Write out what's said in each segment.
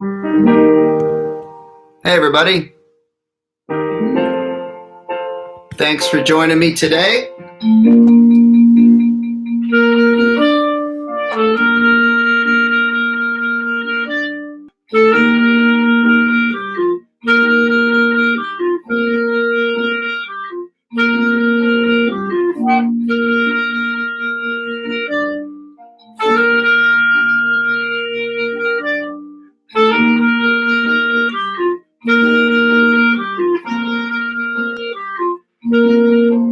Hey, everybody. Thanks for joining me today.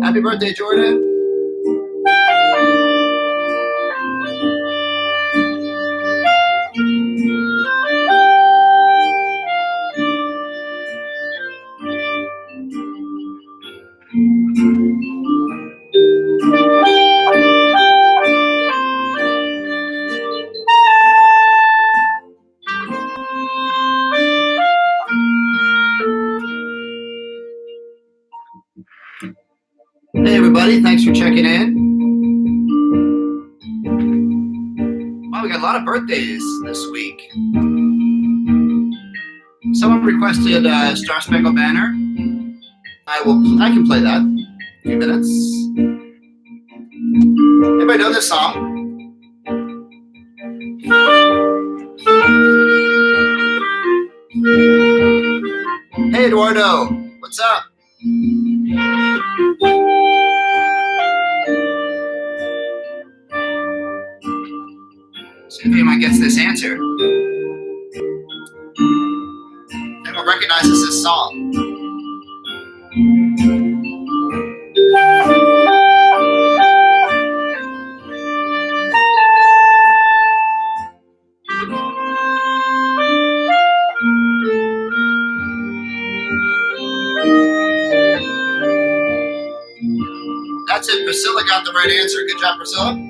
Happy birthday, Jordan. Hey, everybody. Thanks for checking in. Wow, we got a lot of birthdays this week. Someone requested Star Spangled Banner. I can play that in a few minutes. Anybody know this song? Hey, Eduardo. What's up? See if anyone gets this answer. Anyone recognizes this song? That's it. Priscilla got the right answer. Good job, Priscilla.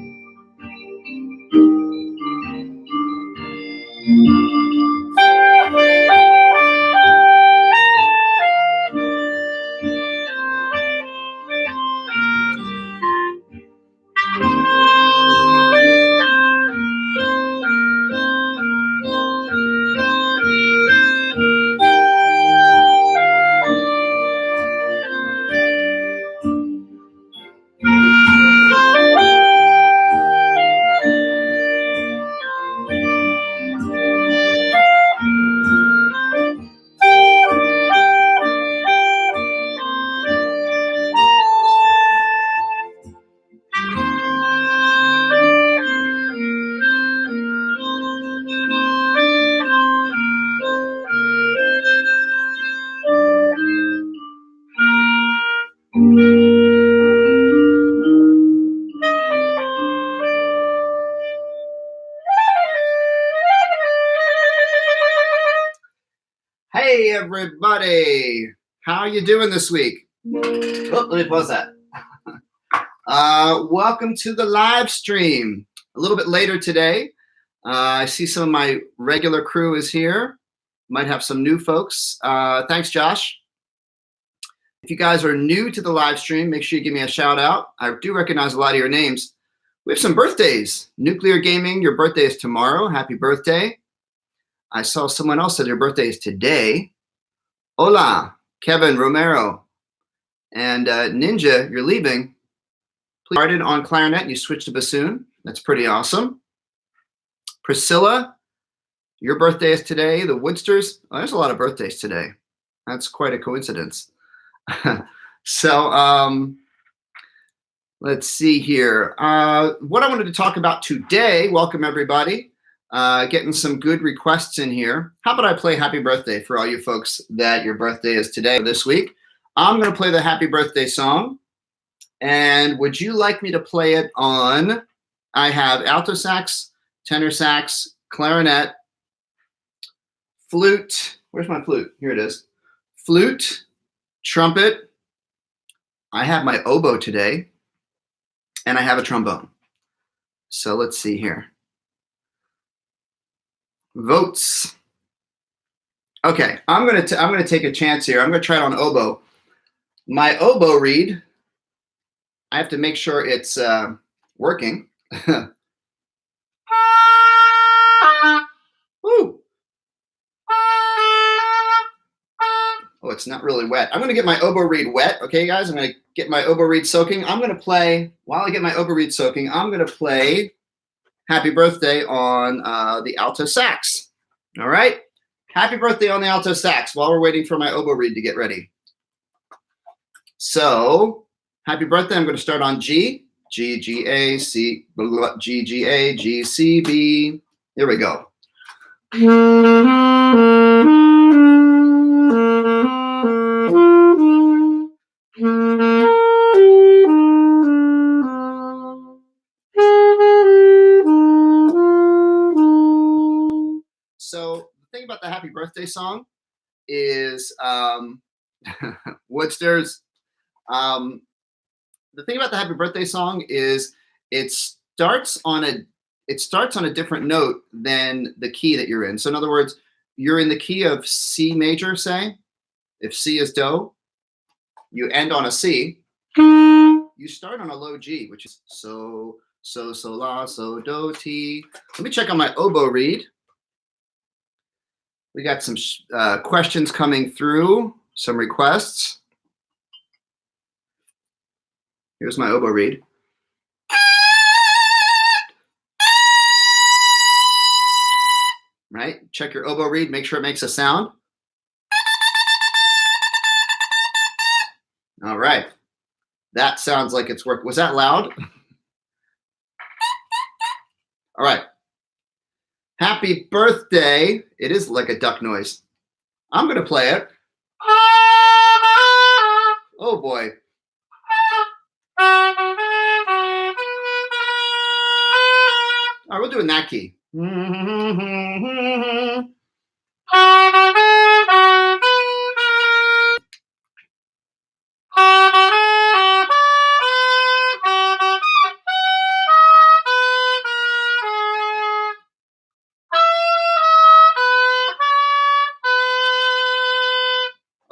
Hey, everybody. How are you doing this week? Oh, let me pause that. Welcome to the live stream. A little bit later today. I see some of my regular crew is here. Might have some new folks. Thanks, Josh. If you guys are new to the live stream, make sure you give me a shout out. I do recognize a lot of your names. We have some birthdays. Nuclear Gaming, your birthday is tomorrow. Happy birthday. I saw someone else said their birthday is today. Hola, Kevin Romero. And Ninja, you're leaving. Please started on clarinet, you switched to bassoon. That's pretty awesome. Priscilla, your birthday is today. The Woodsters, there's a lot of birthdays today. That's quite a coincidence. So let's see here. What I wanted to talk about today, welcome everybody. Getting some good requests in here. How about I play Happy Birthday for all you folks that your birthday is today or this week? I'm going to play the Happy Birthday song. And would you like me to play it on, I have alto sax, tenor sax, clarinet, flute. Where's my flute? Here it is. Flute, trumpet. I have my oboe today. And I have a trombone. So let's see here. Votes. Okay, I'm gonna take a chance here. I'm gonna try it on oboe. My oboe reed, I have to make sure it's working. Woo. Oh, it's not really wet. I'm going to get my oboe reed wet. Okay, guys, I'm going to get my oboe reed soaking. I'm going to play, while I get my oboe reed soaking, I'm going to play Happy Birthday on the alto sax. All right? Happy Birthday on the alto sax while we're waiting for my oboe reed to get ready. So, happy birthday. I'm going to start on G. G, G, A, C, G, G, A, G, C, B. Here we go. So the thing about the happy birthday song is Woodsters. The thing about the happy birthday song is it starts on a different note than the key that you're in. So in other words, you're in the key of C major, say. If C is Do, you end on a C. You start on a low G, which is so, la, so, do, ti. Let me check on my oboe reed. We got some questions coming through, some requests. Here's my oboe reed. Right? Check your oboe reed, make sure it makes a sound. All right. That sounds like it's working. Was that loud? All right. Happy birthday. It is like a duck noise. I'm going to play it. Oh, boy. All right, we'll do it in that key.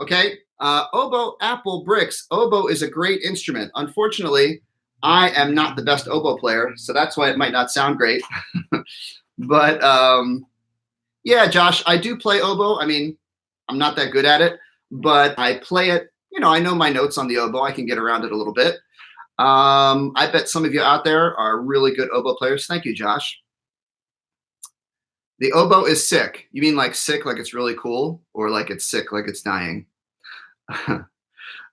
Okay, oboe, apple, bricks. Oboe is a great instrument. Unfortunately, I am not the best oboe player, so that's why it might not sound great. But yeah, Josh, I do play oboe. I mean, I'm not that good at it, but I play it. You know, I know my notes on the oboe. I can get around it a little bit. I bet some of you out there are really good oboe players. Thank you, Josh. The oboe is sick. You mean like sick, like it's really cool, or like it's sick, like it's dying?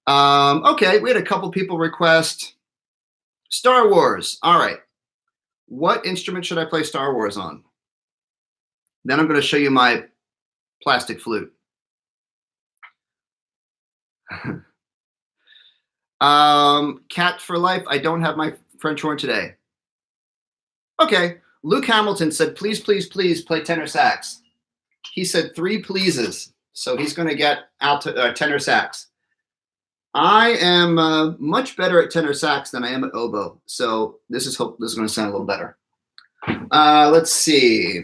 Okay, we had a couple people request Star Wars. All right. What instrument should I play Star Wars on? Then I'm going to show you my plastic flute. Cat for life. I don't have my French horn today. Okay. Luke Hamilton said, please, please, please play tenor sax. He said 3 pleases. So he's going to get tenor sax. I am much better at tenor sax than I am at oboe. So this is going to sound a little better. Let's see.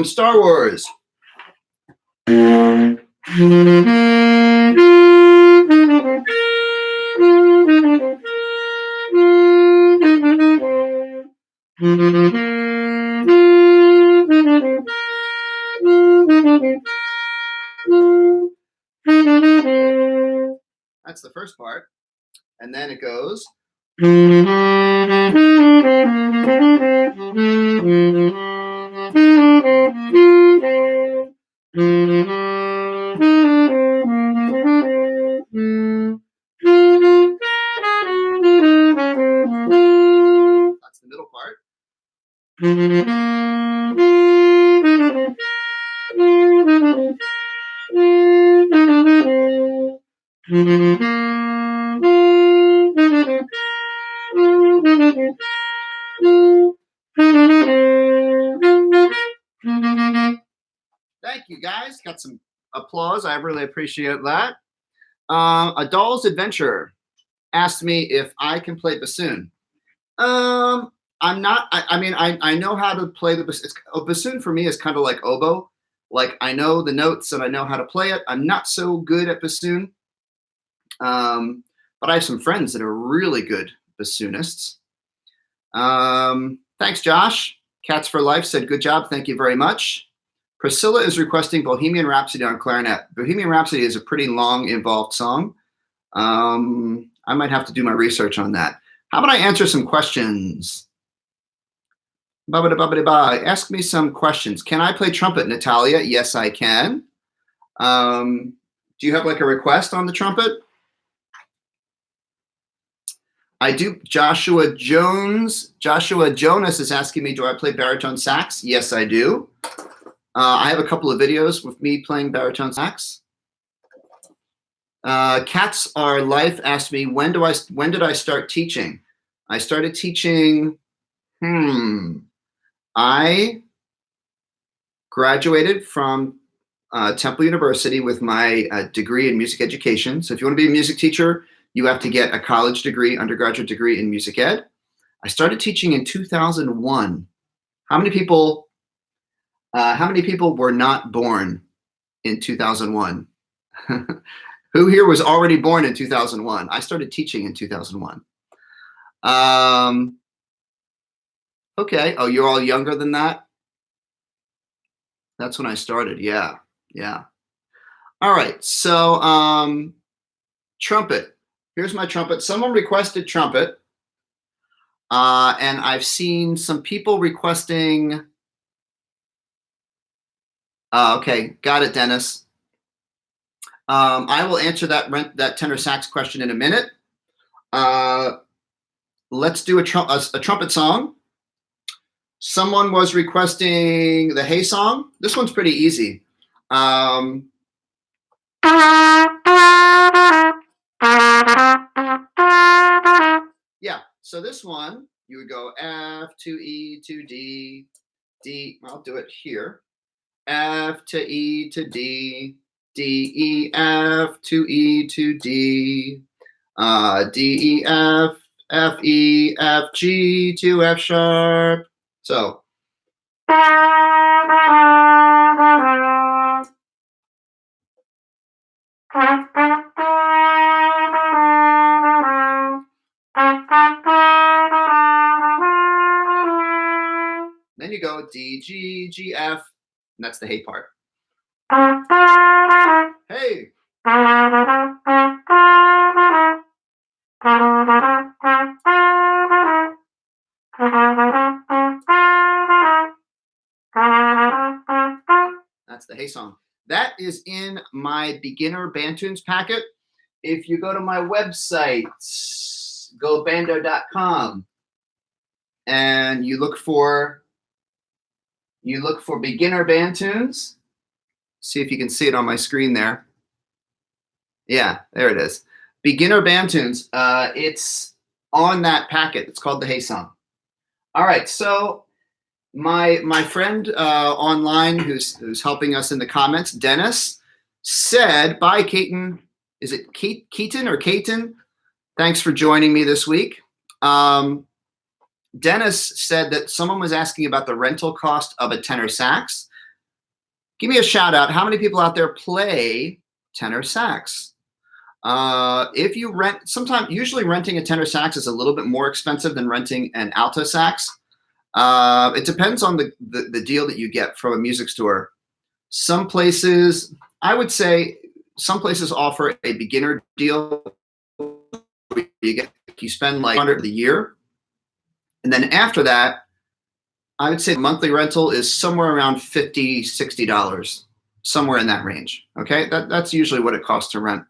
Star Wars. That's the first part. And then it goes. That's the middle part. Thank you, guys. Got some applause. I really appreciate that. A Doll's Adventure asked me if I can play bassoon. I'm not. I mean, I know how to play the bassoon. Bassoon for me is kind of like oboe. Like I know the notes and I know how to play it. I'm not so good at bassoon. But I have some friends that are really good bassoonists. Thanks, Josh. Cats for Life said, good job. Thank you very much. Priscilla is requesting Bohemian Rhapsody on clarinet. Bohemian Rhapsody is a pretty long, involved song. I might have to do my research on that. How about I answer some questions? Ask me some questions. Can I play trumpet, Natalia? Yes, I can. Do you have like a request on the trumpet? I do. Joshua Jonas is asking me, do I play baritone sax? Yes, I do. I have a couple of videos with me playing baritone sax. Cats Are Life asked me, when did I start teaching? I started teaching, I graduated from Temple University with my degree in music education. So if you want to be a music teacher, you have to get a college degree, undergraduate degree in music ed. I started teaching in 2001. How many people were not born in 2001? Who here was already born in 2001? I started teaching in 2001. Okay. Oh, you're all younger than that? That's when I started. Yeah. All right. So trumpet. Here's my trumpet. Someone requested trumpet. And I've seen some people requesting. Okay. Got it, Dennis. I will answer that tenor sax question in a minute. Let's do a trumpet song. Someone was requesting the Hey song. This one's pretty easy. Yeah, so this one, you would go F to E to D, D, I'll do it here. F to E to D, D, E, F to E to D, D, E, F, F, E, F, G to F sharp. So. Then you go D, G, G, F, and that's the hey part. Hey. That's the hey song. That is in my beginner band tunes packet. If you go to my website, gobando.com, and you look for beginner band tunes, see if you can see it on my screen there. Yeah, there it is. Beginner band tunes. It's on that packet. It's called the Hey Song. All right, so my friend online who's helping us in the comments, Dennis, said, bye, Keaton. Is it Keaton or Keaton? Thanks for joining me this week. Dennis said that someone was asking about the rental cost of a tenor sax. Give me a shout out. How many people out there play tenor sax? If you rent, usually renting a tenor sax is a little bit more expensive than renting an alto sax. It depends on the deal that you get from a music store. Some places, I would say, some places offer a beginner deal. You spend like $100 a year, and then after that, I would say the monthly rental is somewhere around $50, $60, somewhere in that range. Okay, that's usually what it costs to rent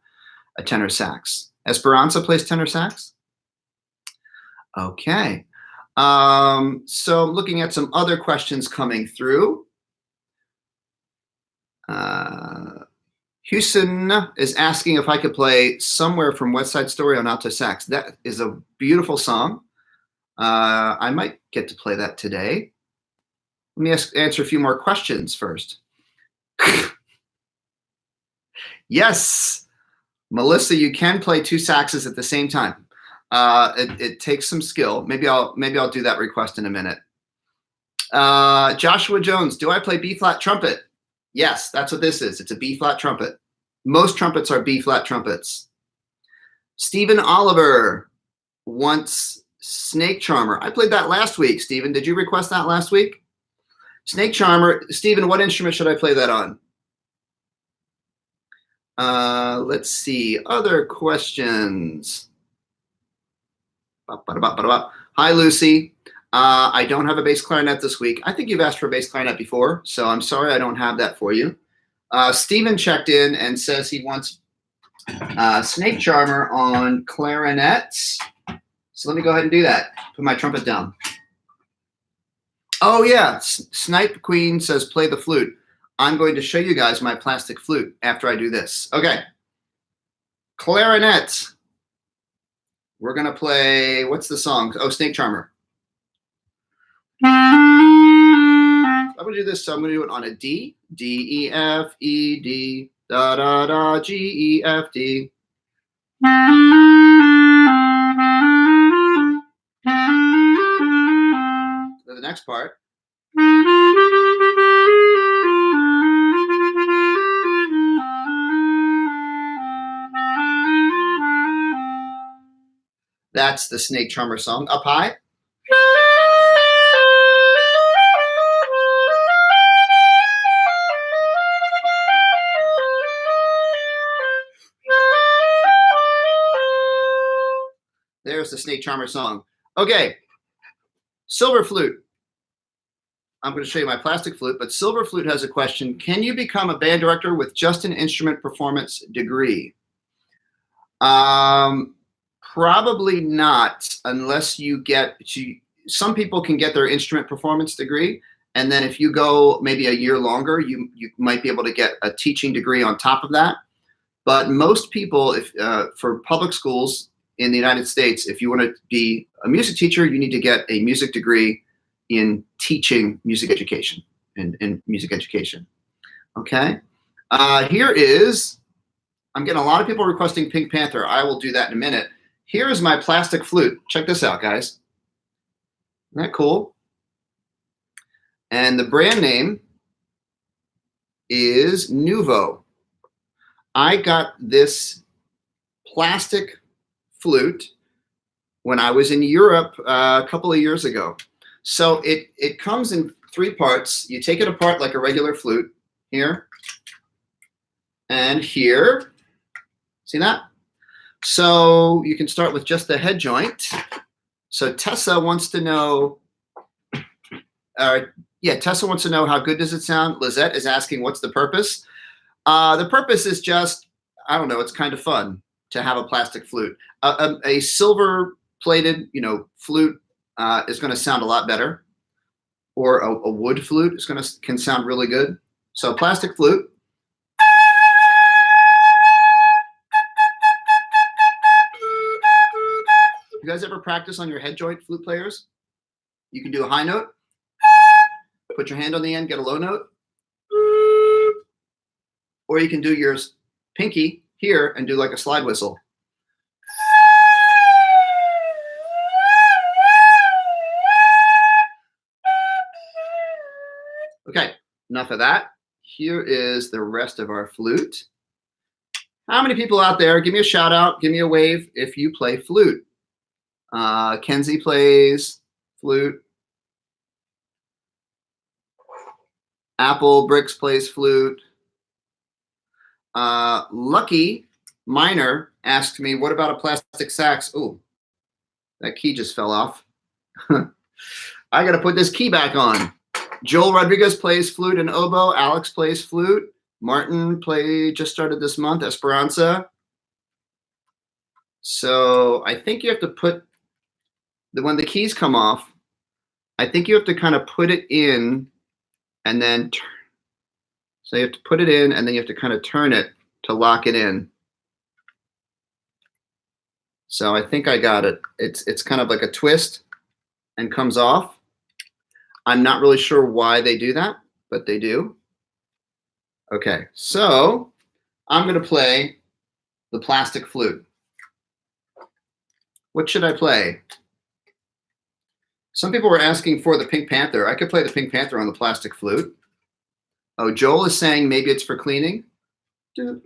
a tenor sax. Esperanza plays tenor sax. Okay, so looking at some other questions coming through. Houston is asking if I could play Somewhere from West Side Story on alto sax. That is a beautiful song. I might get to play that today. Let me answer a few more questions first. Yes, Melissa, you can play two saxes at the same time. It takes some skill. Maybe I'll do that request in a minute. Joshua Jones, do I play B-flat trumpet? Yes, that's what this is. It's a B-flat trumpet. Most trumpets are B-flat trumpets. Stephen Oliver wants Snake Charmer. I played that last week, Stephen. Did you request that last week? Snake Charmer. Stephen, what instrument should I play that on? Let's see. Other questions. Hi, Lucy. I don't have a bass clarinet this week. I think you've asked for a bass clarinet before, so I'm sorry I don't have that for you. Stephen checked in and says he wants Snake Charmer on clarinet. So let me go ahead and do that. Put my trumpet down. Oh yeah, Snipe Queen says play the flute. I'm going to show you guys my plastic flute after I do this. Okay. Clarinet. We're going to play, what's the song? Oh, Snake Charmer. I'm going to do this, so I'm going to do it on a D. D, E, F, E, D, da, da, da, G, E, F, D. So the next part. That's the Snake Charmer song. Up high. There's the Snake Charmer song. Okay, Silver Flute. I'm going to show you my plastic flute, but Silver Flute has a question. Can you become a band director with just an instrument performance degree? Probably not, unless you get to, some people can get their instrument performance degree, and then if you go maybe a year longer, you might be able to get a teaching degree on top of that. But most people, if for public schools in the United States, if you want to be a music teacher, you need to get a music degree in teaching music education and music education. Okay, here is, I'm getting a lot of people requesting Pink Panther. I will do that in a minute. Here is my plastic flute. Check this out, guys. Isn't that cool? And the brand name is Nuvo. I got this plastic flute when I was in Europe a couple of years ago. So it comes in 3 parts. You take it apart like a regular flute, here and here. See that? So you can start with just the head joint. So Tessa wants to know, Tessa wants to know how good does it sound. Lizette is asking what's the purpose. The purpose is just, I don't know, it's kind of fun to have a plastic flute. A silver plated, flute is going to sound a lot better, or a wood flute is can sound really good. So plastic flute. You guys ever practice on your head joint, flute players? You can do a high note, put your hand on the end, get a low note, or you can do your pinky here and do like a slide whistle. Okay, enough of that. Here is the rest of our flute. How many people out there, give me a shout out, give me a wave if you play flute. Kenzie plays flute. Apple Bricks plays flute. Lucky Minor asked me, what about a plastic sax? Oh, that key just fell off. I got to put this key back on. Joel Rodriguez plays flute and oboe. Alex plays flute. Martin just started this month, Esperanza. So I think you have to put, when the keys come off, I think you have to kind of put it in and then so you have to put it in and then you have to kind of turn it to lock it in. So I think I got it. It's kind of like a twist and comes off. I'm not really sure why they do that, but they do. Okay, so I'm going to play the plastic flute. What should I play? Some people were asking for the Pink Panther. I could play the Pink Panther on the plastic flute. Oh, Joel is saying maybe it's for cleaning.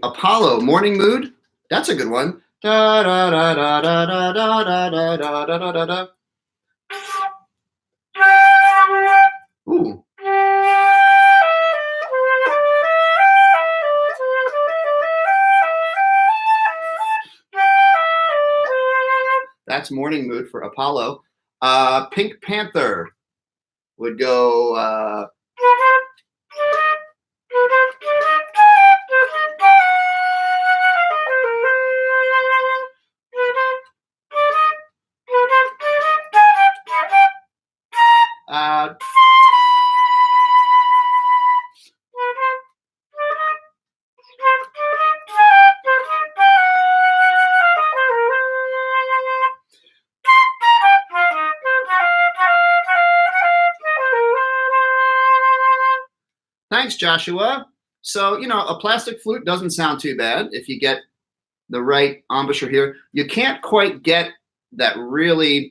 Apollo, Morning Mood. That's a good one. Da da da da da da da da da da da da da. Ooh. That's morning mood for Apollo. Pink Panther would go. Thanks, Joshua. So, you know, a plastic flute doesn't sound too bad if you get the right embouchure here. You can't quite get that really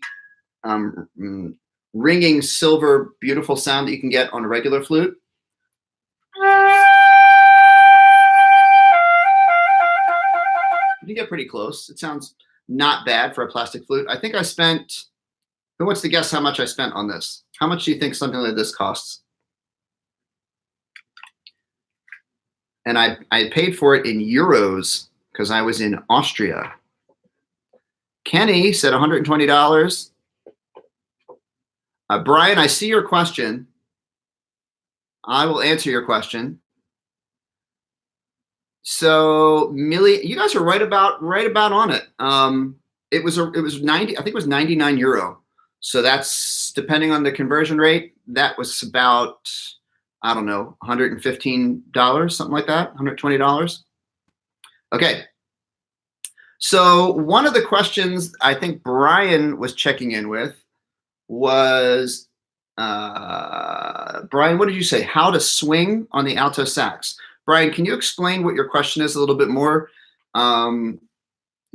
ringing silver, beautiful sound that you can get on a regular flute. You can get pretty close. It sounds not bad for a plastic flute. I think I spent, who wants to guess how much I spent on this? How much do you think something like this costs? And I paid for it in euros because I was in Austria. Kenny said $120. Brian, I see your question. I will answer your question. So, Millie, you guys are right about on it. It was 90. I think it was 99 euro. So that's, depending on the conversion rate, that was about, I don't know, $115, something like that, $120. Okay. So one of the questions I think Brian was checking in with was, Brian, what did you say? How to swing on the alto sax. Brian, can you explain what your question is a little bit more? Do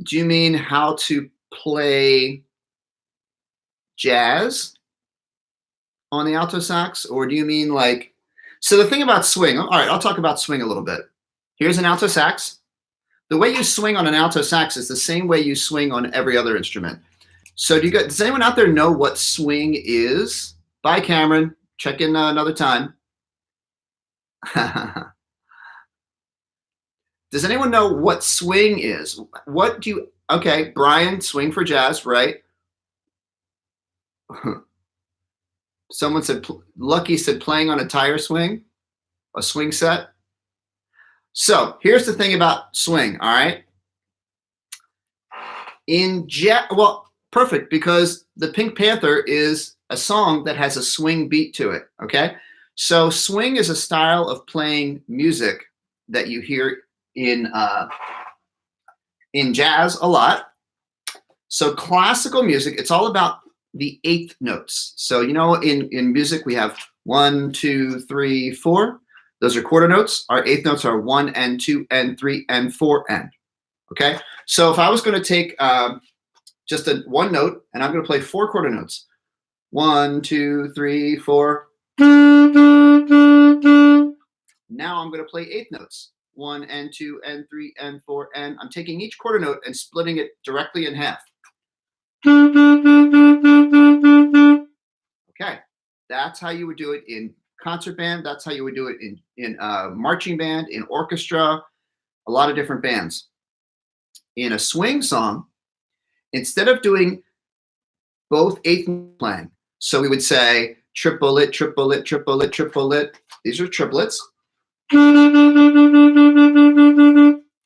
you mean how to play jazz on the alto sax? Or do you mean like, so the thing about swing, all right, I'll talk about swing a little bit. Here's an alto sax. The way you swing on an alto sax is the same way you swing on every other instrument. So does anyone out there know what swing is? Bye, Cameron. Check in another time. Does anyone know what swing is? Okay, Brian, swing for jazz, right? Someone said, Lucky said playing on a tire swing, a swing set. So here's the thing about swing, all right? Well, perfect, because the Pink Panther is a song that has a swing beat to it, okay? So swing is a style of playing music that you hear in jazz a lot. So classical music, it's all about the eighth notes. So, you know, in music, we have 1, 2, 3, 4. Those are quarter notes. Our eighth notes are 1 and 2 and 3 and 4 and. Okay. So if I was going to take just one note and I'm going to play 4 quarter notes, 1, 2, 3, 4. Now I'm going to play eighth notes, 1 and 2 and 3 and 4 and. I'm taking each quarter note and splitting it directly in half. Okay, that's how you would do it in concert band. That's how you would do it in marching band, in orchestra, a lot of different bands. In a swing song, instead of doing both eighth playing, so we would say triplet, triplet, triplet, triplet. These are triplets.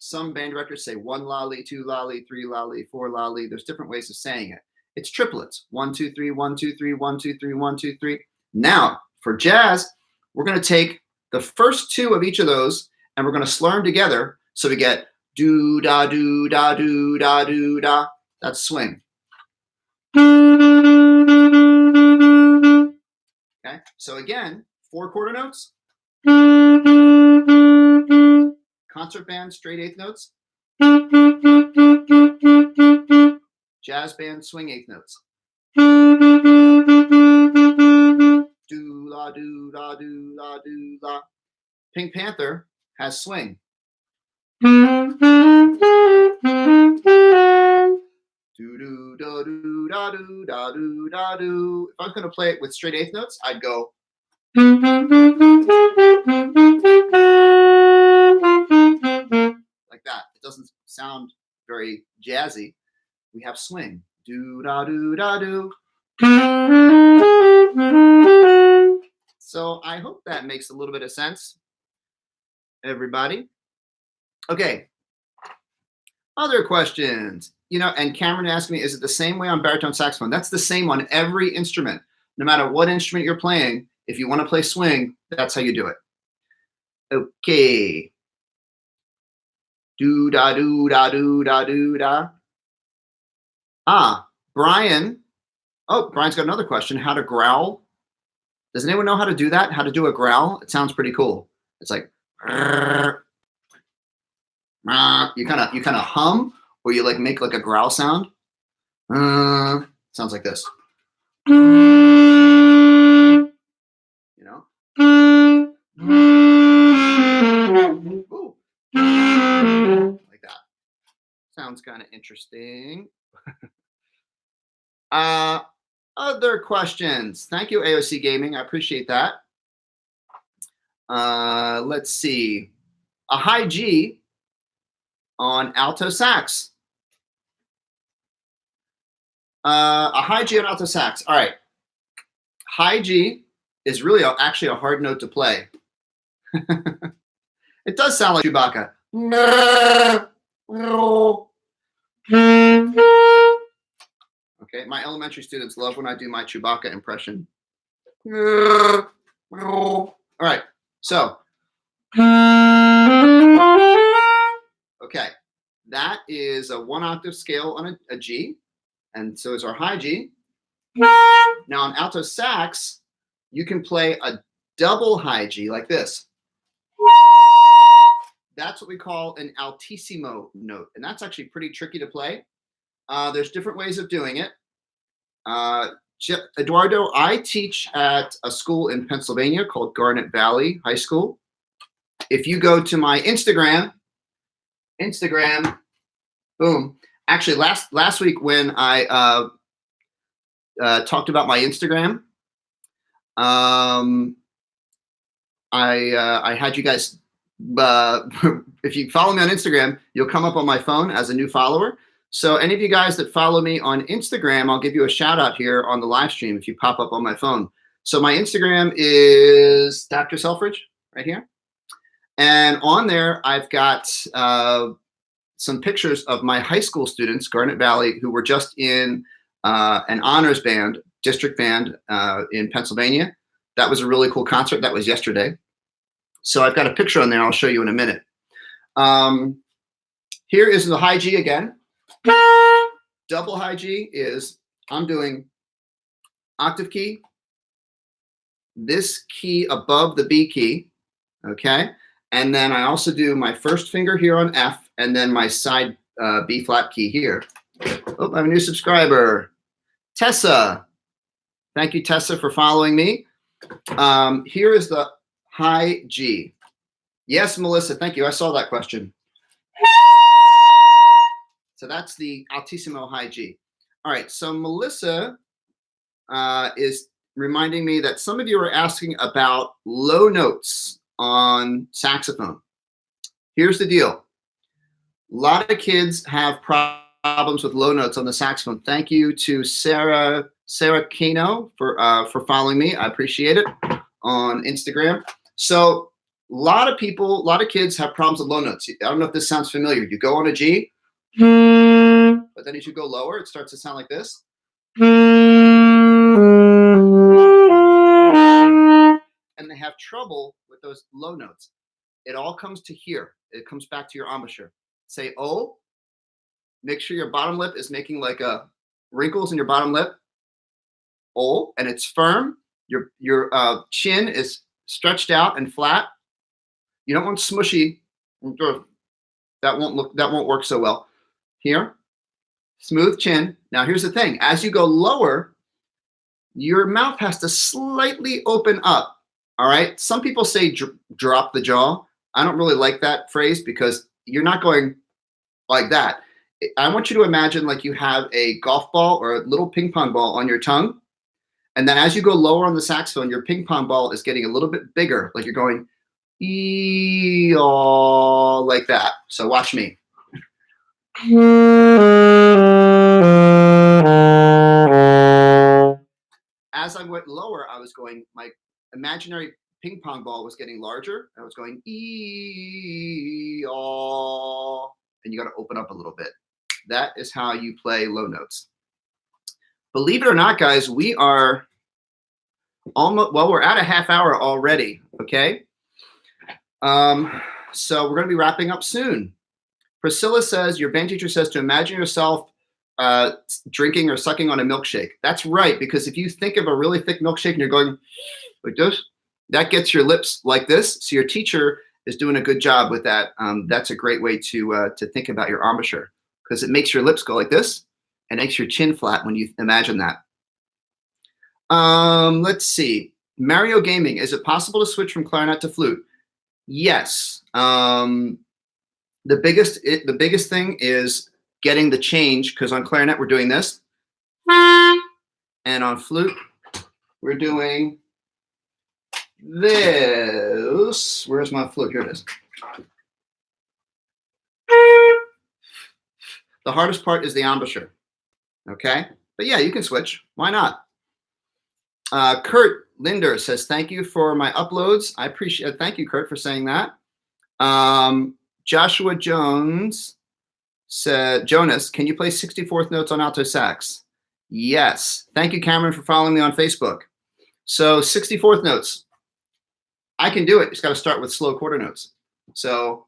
Some band records say 1 lolly, 2 lolly, 3 lolly, 4 lolly. There's different ways of saying it. It's triplets. 1, 2, 3, 1, 2, 3, 1, 2, 3, 1, 2, 3. Now, for jazz, we're going to take the first 2 of each of those and we're going to slur them together so we get do da do da do da do da. That's swing. Okay, so again, 4 quarter notes. Concert band, straight eighth notes. Jazz band, swing eighth notes. Do la do la do la do la. Pink Panther has swing. Do do da do da do da do da do. If I was going to play it with straight eighth notes, I'd go. Like that. It doesn't sound very jazzy. We have swing. Do da do da do. So I hope that makes a little bit of sense, everybody. Okay. Other questions. And Cameron asked me, is it the same way on baritone saxophone? That's the same on every instrument. No matter what instrument you're playing, if you want to play swing, that's how you do it. Okay. Do da do da do da do da. Brian. Oh, Brian's got another question. How to growl? Does anyone know how to do that? How to do a growl? It sounds pretty cool. It's like you kind of hum, or you like make like a growl sound. Sounds like this. Ooh. Like that. Sounds kind of interesting. Other questions? Thank you, AOC Gaming. I appreciate that. Let's see. A high G on alto sax. A high G on alto sax. All right. High G is really actually a hard note to play. It does sound like Chewbacca. Okay, my elementary students love when I do my Chewbacca impression. All right, so. Okay, that is a 1 octave scale on a G, and so is our high G. Now on alto sax, you can play a double high G like this. That's what we call an altissimo note, and that's actually pretty tricky to play. There's different ways of doing it. Eduardo, I teach at a school in Pennsylvania called Garnet Valley High School. If you go to my Instagram, boom. Actually, last week when I talked about my Instagram, I had you guys. If you follow me on Instagram, you'll come up on my phone as a new follower. So any of you guys that follow me on Instagram, I'll give you a shout out here on the live stream if you pop up on my phone. So my Instagram is Dr. Selfridge right here. And on there, I've got some pictures of my high school students, Garnet Valley, who were just in an honors band, district band in Pennsylvania. That was a really cool concert. That was yesterday. So I've got a picture on there. I'll show you in a minute. Here is the high G again. Double high G is I'm doing octave key, this key above the B key, okay? And then I also do my first finger here on F, and then my side B flat key here. Oh, I have a new subscriber, Tessa. Thank you, Tessa, for following me. Here is the high G. Yes, Melissa, thank you. I saw that question. So that's the altissimo high G. All right, so Melissa is reminding me that some of you are asking about low notes on saxophone. Here's the deal. A lot of kids have problems with low notes on the saxophone. Thank you to Sarah Kano for following me. I appreciate it on Instagram. So a lot of kids have problems with low notes. I don't know if this sounds familiar. You go on a G, but then as you go lower, it starts to sound like this. And they have trouble with those low notes. It all comes to here. It comes back to your embouchure. Say O. Make sure your bottom lip is making like a wrinkles in your bottom lip. O, and it's firm. Your chin is stretched out and flat. You don't want smushy. That won't work so well. Here, smooth chin. Now here's the thing. As you go lower, your mouth has to slightly open up. All right. Some people say drop the jaw. I don't really like that phrase because you're not going like that. I want you to imagine like you have a golf ball or a little ping pong ball on your tongue. And then as you go lower on the saxophone, your ping pong ball is getting a little bit bigger. Like you're going ee-aw, like that. So watch me. As I went lower, I was going, my imaginary ping pong ball was getting larger. I was going E-aw, and you got to open up a little bit. That is how you play low notes. Believe it or not, guys, we are almost, well, we're at a half hour already, okay? So we're going to be wrapping up soon. Priscilla says, your band teacher says to imagine yourself drinking or sucking on a milkshake. That's right, because if you think of a really thick milkshake and you're going like this, that gets your lips like this. So your teacher is doing a good job with that. That's a great way to think about your embouchure, because it makes your lips go like this and makes your chin flat when you imagine that. Let's see. Mario Gaming, is it possible to switch from clarinet to flute? Yes. The biggest thing is getting the change, because on clarinet we're doing this, and on flute we're doing this. Where's my flute? Here it is. The hardest part is the embouchure. Okay, but yeah, you can switch. Why not? Kurt Linder says, thank you for my uploads. I appreciate it. Thank you, Kurt, for saying that. Joshua Jones said, Jonas, can you play 64th notes on alto sax? Yes. Thank you, Cameron, for following me on Facebook. So 64th notes, I can do it. It's got to start with slow quarter notes. So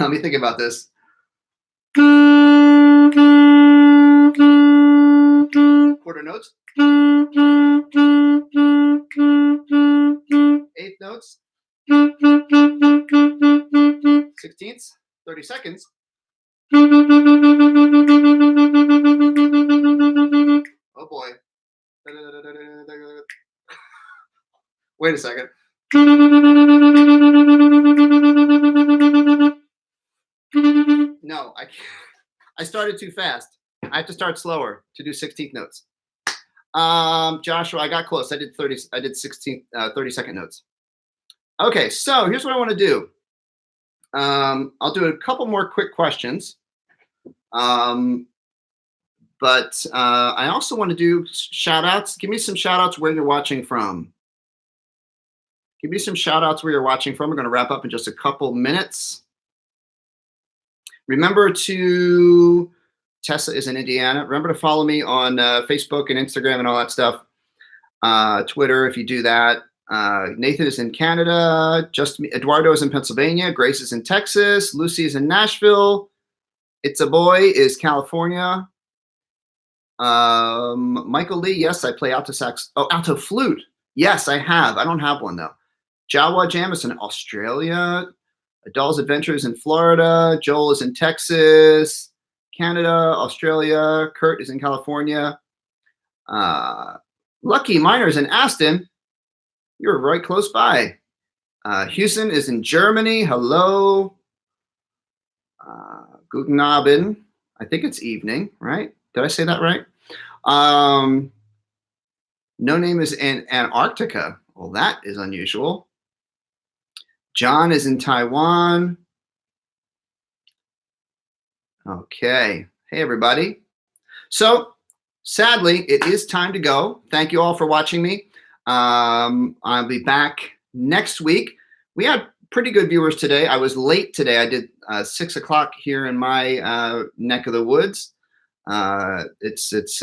let me think about this. Quarter notes. Eighth notes. 16ths. 30 seconds. Oh boy. Wait a second. No, I can't. I started too fast. I have to start slower to do 16th notes. Joshua, I got close. I did 30-second notes. Okay, so here's what I want to do. I'll do a couple more quick questions. But I also want to do shout outs. Give me some shout outs where you're watching from. Give me some shout outs where you're watching from. We're going to wrap up in just a couple minutes. Remember to, Tessa is in Indiana. Remember to follow me on Facebook and Instagram and all that stuff. Twitter, if you do that. Nathan is in Canada. Eduardo is in Pennsylvania. Grace is in Texas. Lucy is in Nashville. It's a Boy is California. Michael Lee, yes, I play alto sax. Oh, alto flute. Yes, I have. I don't have one though. Jawa Jamison, Australia. Adol's Adventures in Florida. Joel is in Texas, Canada, Australia. Kurt is in California. Lucky Miner's in Aston. You're right close by. Houston is in Germany. Hello. Guten Abend. I think it's evening, right? Did I say that right? No Name is in Antarctica. Well, that is unusual. John is in Taiwan. Okay. Hey, everybody. So, sadly, it is time to go. Thank you all for watching me. I'll be back next week. We had pretty good viewers today. I was late today. I did 6 o'clock here in my neck of the woods. It's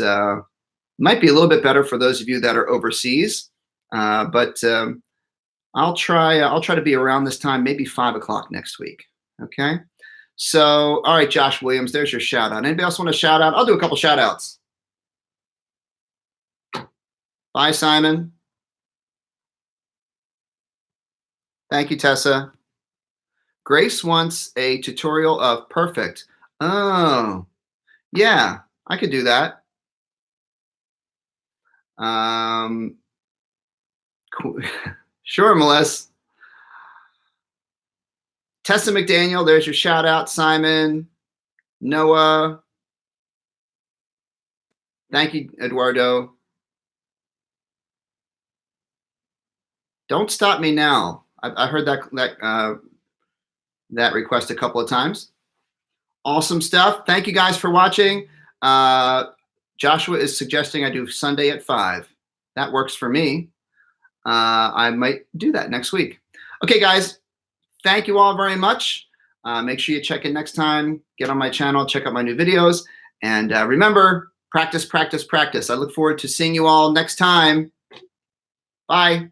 might be a little bit better for those of you that are overseas, but I'll try to be around this time, maybe 5 o'clock next week. Okay. So, all right, Josh Williams, there's your shout out. Anybody else want to shout out? I'll do a couple shout outs. Bye, Simon. Thank you, Tessa. Grace wants a tutorial of Perfect. Oh, yeah, I could do that. Cool. Sure, Melissa. Tessa McDaniel, there's your shout out. Simon, Noah. Thank you, Eduardo. Don't stop me now. I heard that request a couple of times. Awesome stuff. Thank you guys for watching. Joshua is suggesting I do Sunday at 5. That works for me. I might do that next week. Okay, guys, thank you all very much. Make sure you check in next time. Get on my channel, check out my new videos. And remember, practice, practice, practice. I look forward to seeing you all next time. Bye.